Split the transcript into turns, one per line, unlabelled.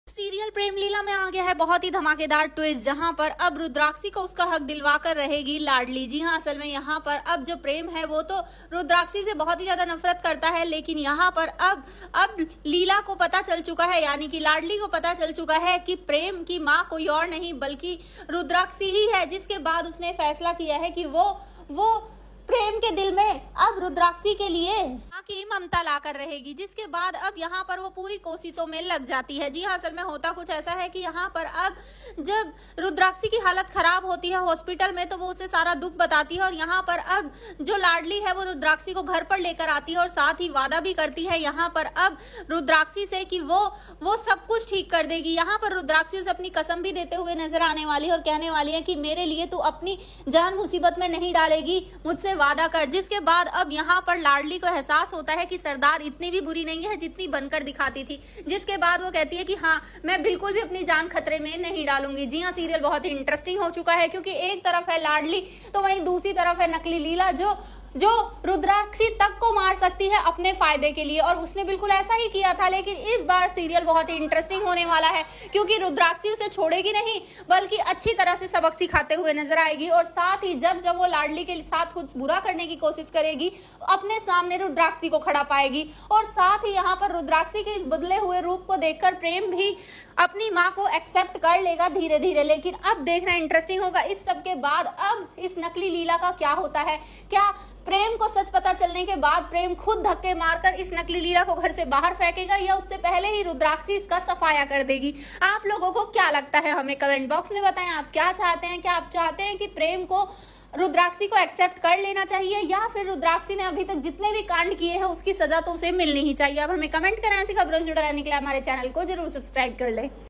Serial प्रेम लीला में आ गया है बहुत ही धमाकेदार ट्विस्ट, जहां पर अब रुद्राक्षी को उसका हक दिलवा कर रहेगी लाडली। जी हां, असल में यहां पर अब जो प्रेम है वो तो रुद्राक्षी से बहुत ही ज्यादा नफरत करता है, लेकिन यहां पर अब लीला को पता चल चुका है, यानी कि लाडली को पता चल चुका है कि प्रेम की माँ कोई और नहीं बल्कि रुद्राक्षी ही है। जिसके बाद उसने फैसला किया है कि वो प्रेम के दिल में अब रुद्राक्षी के लिए की ममता लाकर रहेगी। जिसके बाद अब यहाँ पर वो पूरी कोशिशों में लग जाती है। जी हाँ, असल में होता कुछ ऐसा है कि यहाँ पर अब जब रुद्राक्षी की हालत खराब होती है हॉस्पिटल में, तो वो उसे सारा दुख बताती है और यहाँ पर अब जो लाडली है वो रुद्राक्षी को घर पर लेकर आती है और साथ ही वादा भी करती है यहाँ पर अब रुद्राक्षी से कि वो सब कुछ ठीक कर देगी। यहाँ पर रुद्राक्षी उसे अपनी कसम भी देते हुए नजर आने वाली है और कहने वाली है कि मेरे लिए तू अपनी जान मुसीबत में नहीं डालेगी, मुझसे वादा कर। जिसके बाद अब यहाँ पर लाडली को एहसास होता है कि सरदार इतनी भी बुरी नहीं है जितनी बनकर दिखाती थी। जिसके बाद वो कहती है कि हाँ, मैं बिल्कुल भी अपनी जान खतरे में नहीं डालूंगी। जी हाँ, सीरियल बहुत ही इंटरेस्टिंग हो चुका है क्योंकि एक तरफ है लाडली तो वहीं दूसरी तरफ है नकली लीला जो रुद्राक्षी तक को मार सकती है अपने फायदे के लिए, और उसने बिल्कुल ऐसा ही किया था। लेकिन इस बार सीरियल बहुत ही इंटरेस्टिंग होने वाला है क्योंकि रुद्राक्षी उसे छोड़ेगी नहीं बल्कि अच्छी तरह से सबक सिखाते हुए नजर आएगी, और साथ ही जब वो लाडली के साथ कुछ बुरा करने की कोशिश करेगी अपने सामने रुद्राक्षी को खड़ा पाएगी। और साथ ही यहाँ पर रुद्राक्षी के इस बदले हुए रूप को देखकर प्रेम भी अपनी माँ को एक्सेप्ट कर लेगा धीरे धीरे। लेकिन अब देखना इंटरेस्टिंग होगा इस सब के बाद अब इस नकली लीला का क्या होता है। क्या प्रेम को सच पता चलने के बाद प्रेम खुद धक्के मारकर इस नकली लीला को घर से बाहर फेंकेगा या उससे पहले ही रुद्राक्षी इसका सफाया कर देगी? आप लोगों को क्या लगता है हमें कमेंट बॉक्स में बताएं। आप क्या चाहते हैं? क्या आप चाहते हैं कि प्रेम को रुद्राक्षी को एक्सेप्ट कर लेना चाहिए या फिर रुद्राक्षी ने अभी तक जितने भी कांड किए हैं उसकी सजा तो उसे मिलनी ही चाहिए? अब हमें कमेंट करें। ऐसी खबरों से जुड़े रहने के लिए हमारे चैनल को जरूर सब्सक्राइब कर ले।